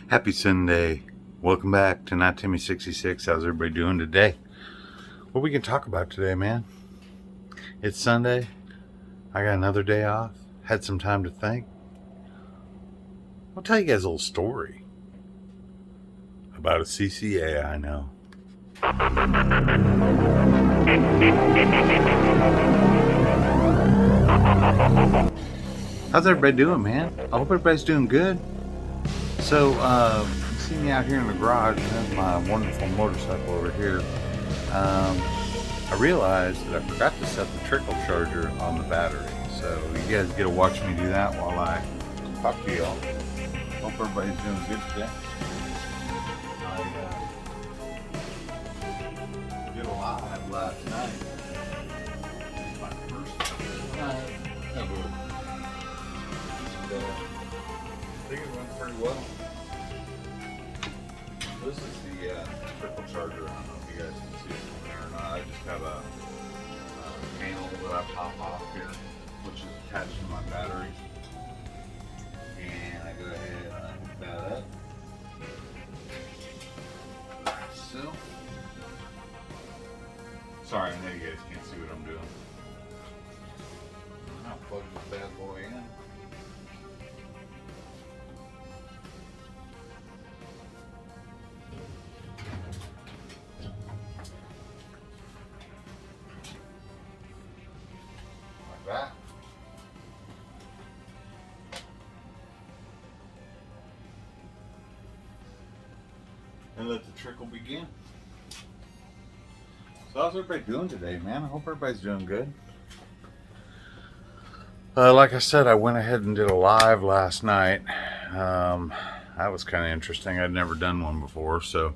Happy Sunday. Welcome back to Not Timmy 66. How's everybody doing today? What we can talk about today, man? It's Sunday. I got another day off. Had some time to think. I'll tell you guys a little story about a CCA I know. How's everybody doing, man? I hope everybody's doing good. So, you see me out here in the garage. I have my wonderful motorcycle over here. I realized that I forgot to set the trickle charger on the battery. So you guys get to watch me do that while I talk to y'all. Hope everybody's doing good today. I did a live last night. My first night ever. And, I think it went pretty well. This is the trickle charger. I don't know if you guys can see it from there or not. I just have a panel that I pop off here, which is attached to my battery. And I go ahead and I hook that up. Like so. Sorry, I know you guys can't see what I'm doing. I'll plug this bad boy in. That. And let the trickle begin. So how's everybody doing today, man? I hope everybody's doing good. Like I said, I went ahead and did a live last night. That was kind of interesting. I'd never done one before, so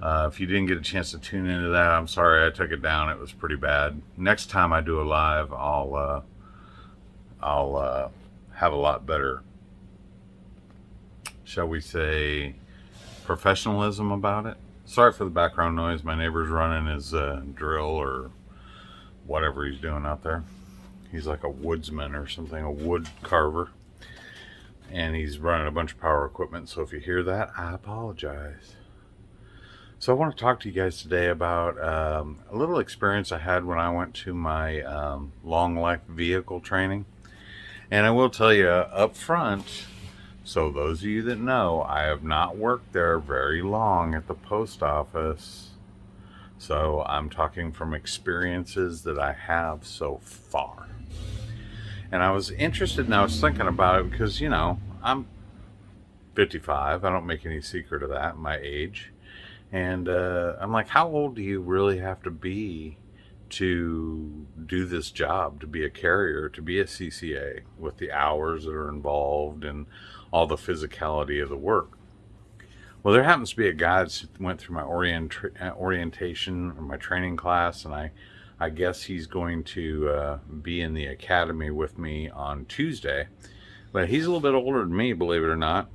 if you didn't get a chance to tune into that, I'm sorry I took it down. It was pretty bad. Next time I do a live, I'll have a lot better, shall we say, professionalism about it. Sorry for the background noise. My neighbor's running his drill or whatever he's doing out there. He's like a woodsman or something, a wood carver. And he's running a bunch of power equipment. So if you hear that, I apologize. So I want to talk to you guys today about a little experience I had when I went to my long life vehicle training. And I will tell you up front, so those of you that know, I have not worked there very long at the post office. So I'm talking from experiences that I have so far. And I was interested and I was thinking about it because, you know, I'm 55. I don't make any secret of that, my age. And I'm like, how old do you really have to be to do this job, to be a carrier, to be a CCA, with the hours that are involved and all the physicality of the work? Well, there happens to be a guy that went through my orientation or my training class, and I guess he's going to be in the academy with me on Tuesday. But he's a little bit older than me, believe it or not.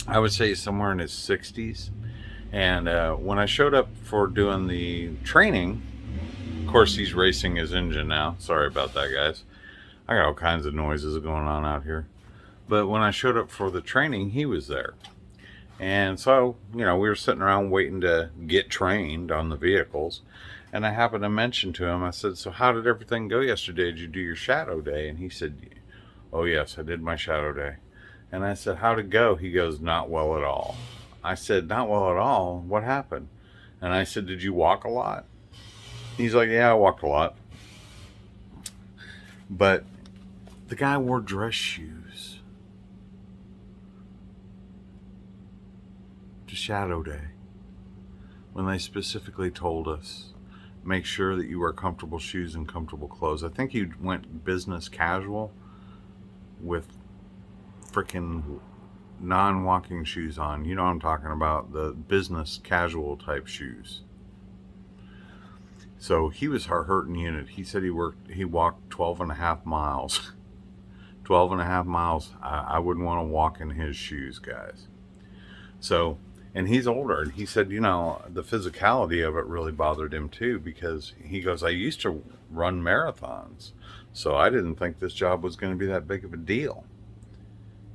I would say he's somewhere in his 60s. And when I showed up for doing the training, of course, he's racing his engine now. Sorry about that, guys. I got all kinds of noises going on out here. But when I showed up for the training, he was there. And so, you know, we were sitting around waiting to get trained on the vehicles. And I happened to mention to him, I said, so how did everything go yesterday? Did you do your shadow day? And he said, oh, yes, I did my shadow day. And I said, how'd it go? He goes, not well at all. I said, not well at all? What happened? And I said, did you walk a lot? He's like, yeah, I walked a lot. But the guy wore dress shoes to shadow day when they specifically told us, make sure that you wear comfortable shoes and comfortable clothes. I think he went business casual with freaking non-walking shoes on. You know what I'm talking about, the business casual type shoes. So he was our hurting unit. He said he walked 12 and a half miles. 12 and a half miles. I wouldn't want to walk in his shoes, guys. So, and he's older, and he said, you know, the physicality of it really bothered him too, because he goes, I used to run marathons, so I didn't think this job was going to be that big of a deal.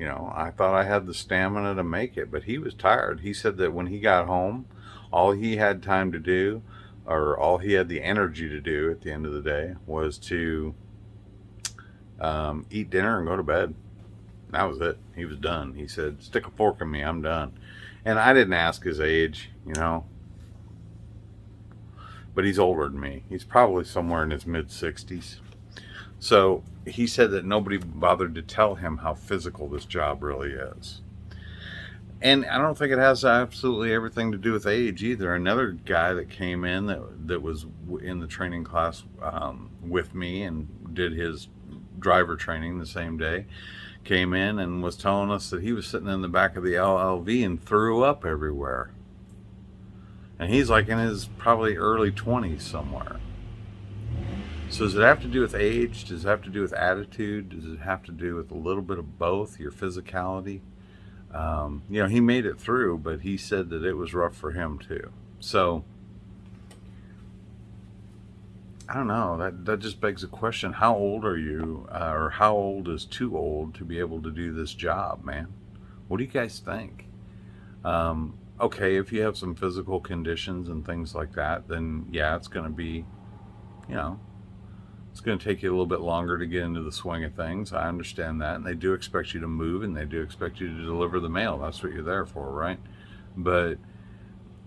I thought I had the stamina to make it, but he was tired. He said that when he got home, all he had time to do, or all he had the energy to do at the end of the day, was to eat dinner and go to bed. That was it. He was done. He said, "Stick a fork in me, I'm done." And I didn't ask his age, but he's older than me. He's probably somewhere in his mid 60s. So he said that nobody bothered to tell him how physical this job really is. And I don't think it has absolutely everything to do with age either. Another guy that came in that was in the training class with me and did his driver training the same day came in and was telling us that he was sitting in the back of the LLV and threw up everywhere. And he's like in his probably early 20s somewhere. So does it have to do with age? Does it have to do with attitude? Does it have to do with a little bit of both, your physicality? He made it through, but he said that it was rough for him too. So I don't know. That just begs the question: how old are you, or how old is too old to be able to do this job, man? What do you guys think? Okay, if you have some physical conditions and things like that, then yeah, it's going to be, you know, it's going to take you a little bit longer to get into the swing of things. I understand that, and they do expect you to move, and they do expect you to deliver the mail. That's what you're there for, right? But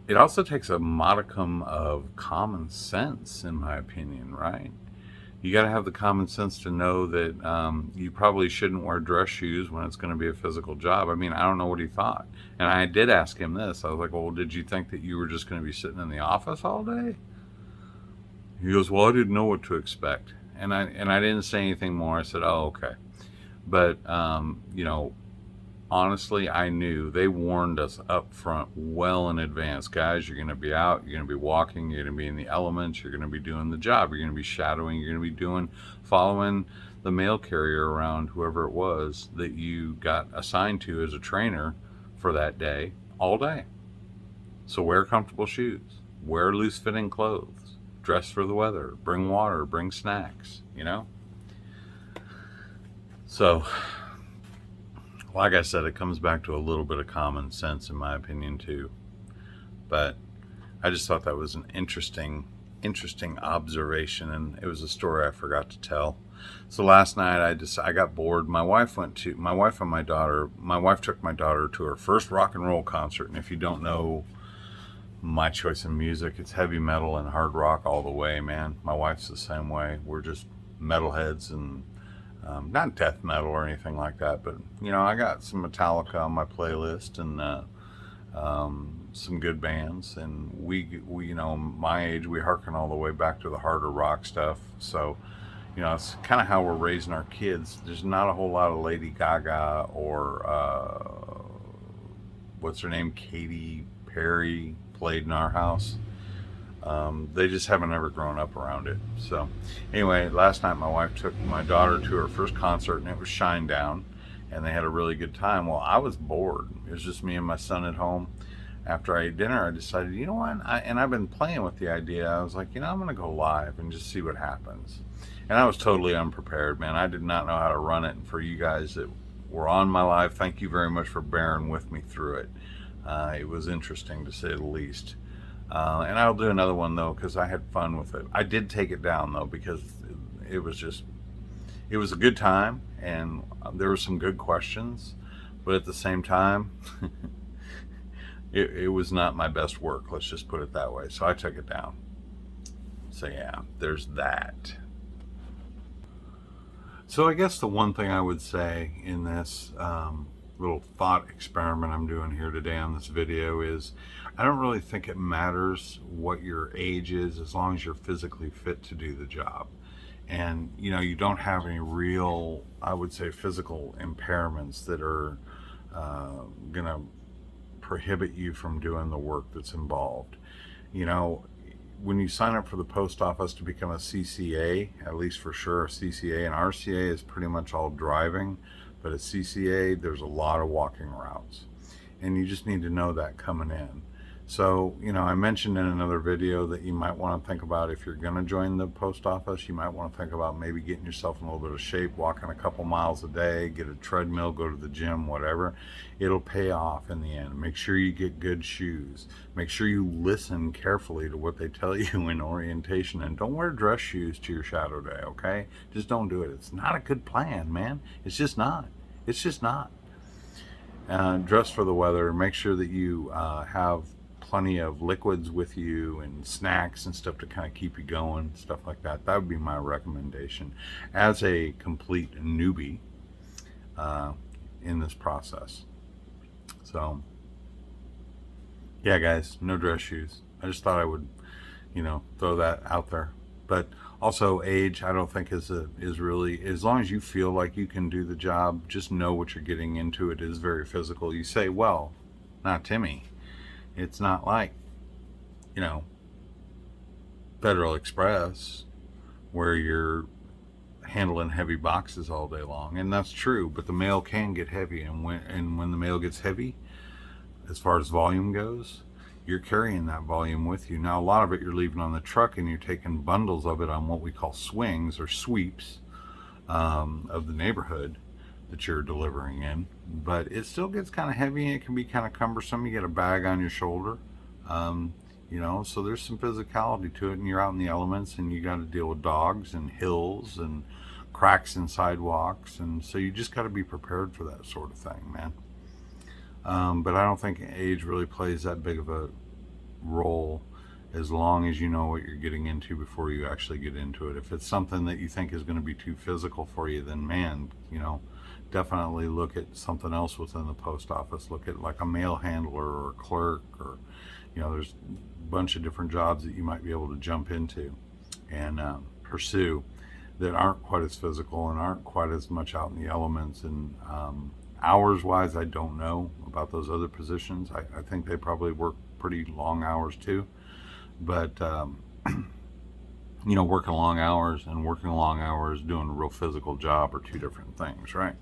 it also takes a modicum of common sense, in my opinion, right? You got to have the common sense to know that you probably shouldn't wear dress shoes when it's going to be a physical job. I mean, I don't know what he thought. And I did ask him this. I was like, well, did you think that you were just going to be sitting in the office all day? He goes, well, I didn't know what to expect. And I didn't say anything more. I said, oh, okay. But, honestly, I knew they warned us up front well in advance. Guys, you're going to be out, you're going to be walking, you're going to be in the elements, you're going to be doing the job, you're going to be shadowing, you're going to be following the mail carrier around, whoever it was that you got assigned to as a trainer for that day, all day. So wear comfortable shoes, wear loose fitting clothes, dress for the weather, bring water, bring snacks. So, like I said, it comes back to a little bit of common sense, in my opinion, too. But I just thought that was an interesting observation, and it was a story I forgot to tell. So last night I got bored. My wife took my daughter to her first rock and roll concert. And if you don't know my choice in music, it's heavy metal and hard rock all the way, man. My wife's the same way. We're just metalheads, and not death metal or anything like that, but I got some Metallica on my playlist, and some good bands, and we my age, we hearken all the way back to the harder rock stuff. So it's kind of how we're raising our kids. There's not a whole lot of Lady Gaga or what's her name, Katy Perry played in our house. They just haven't ever grown up around it. So anyway, last night my wife took my daughter to her first concert, and it was Shinedown, and they had a really good time. Well, I was bored. It was just me and my son at home. After I ate dinner, I decided, you know what, and I've been playing with the idea. I was like, I'm going to go live and just see what happens. And I was totally unprepared, man. I did not know how to run it. And for you guys that were on my live, thank you very much for bearing with me through it. It was interesting, to say the least. And I'll do another one, though, because I had fun with it. I did take it down, though, because it was a good time, and there were some good questions, but at the same time, it was not my best work, let's just put it that way. So I took it down. So yeah, there's that. So I guess the one thing I would say in this little thought experiment I'm doing here today on this video is, I don't really think it matters what your age is, as long as you're physically fit to do the job. And you don't have any real, I would say, physical impairments that are gonna prohibit you from doing the work that's involved. When you sign up for the post office to become a CCA, at least for sure a CCA, and RCA is pretty much all driving, but a CCA, there's a lot of walking routes, and you just need to know that coming in. So, I mentioned in another video that you might want to think about, if you're going to join the post office, you might want to think about maybe getting yourself in a little bit of shape, walking a couple miles a day, get a treadmill, go to the gym, whatever. It'll pay off in the end. Make sure you get good shoes. Make sure you listen carefully to what they tell you in orientation, and don't wear dress shoes to your shadow day, okay? Just don't do it. It's not a good plan, man. It's just not. It's just not. Dress for the weather. Make sure that you have plenty of liquids with you and snacks and stuff to kind of keep you going, stuff like that. That would be my recommendation as a complete newbie in this process. So, yeah, guys, no dress shoes. I just thought I would, throw that out there. But also, age, I don't think is really, as long as you feel like you can do the job, just know what you're getting into. It is very physical. You say, well, not Timmy. It's not like, Federal Express, where you're handling heavy boxes all day long. And that's true, but the mail can get heavy. And when the mail gets heavy, as far as volume goes, you're carrying that volume with you. Now, a lot of it you're leaving on the truck, and you're taking bundles of it on what we call swings or sweeps of the neighborhood that you're delivering in. But it still gets kind of heavy, and it can be kind of cumbersome. You get a bag on your shoulder, so there's some physicality to it, and you're out in the elements, and you got to deal with dogs and hills and cracks in sidewalks, and so you just got to be prepared for that sort of thing, man. But I don't think age really plays that big of a role, as long as you know what you're getting into before you actually get into it. If it's something that you think is going to be too physical for you, then man, definitely look at something else within the post office. Look at like a mail handler or a clerk, or there's a bunch of different jobs that you might be able to jump into and pursue that aren't quite as physical and aren't quite as much out in the elements. And hours wise, I don't know about those other positions. I think they probably work pretty long hours too, but working long hours and working long hours doing a real physical job are two different things, right?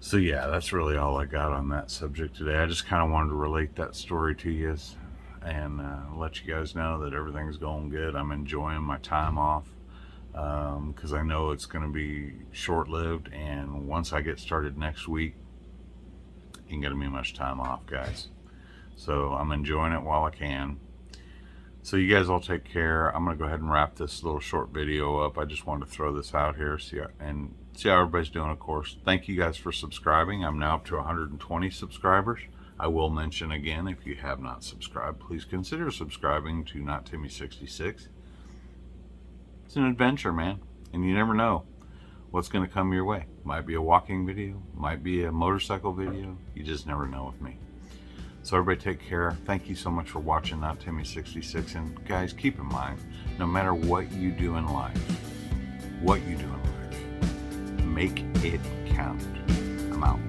So yeah, that's really all I got on that subject today. I just kind of wanted to relate that story to you and let you guys know that everything's going good. I'm enjoying my time off because I know it's going to be short-lived, and once I get started next week, ain't going to be much time off, guys. So I'm enjoying it while I can. So you guys all take care. I'm going to go ahead and wrap this little short video up. I just wanted to throw this out here, see how everybody's doing, of course. Thank you guys for subscribing. I'm now up to 120 subscribers. I will mention again, if you have not subscribed, please consider subscribing to Not Timmy 66. It's an adventure, man, and you never know what's going to come your way. Might be a walking video, might be a motorcycle video. You just never know with me. So everybody take care. Thank you so much for watching Not Timmy 66. And guys, keep in mind, no matter what you do in life, make it count. I'm out.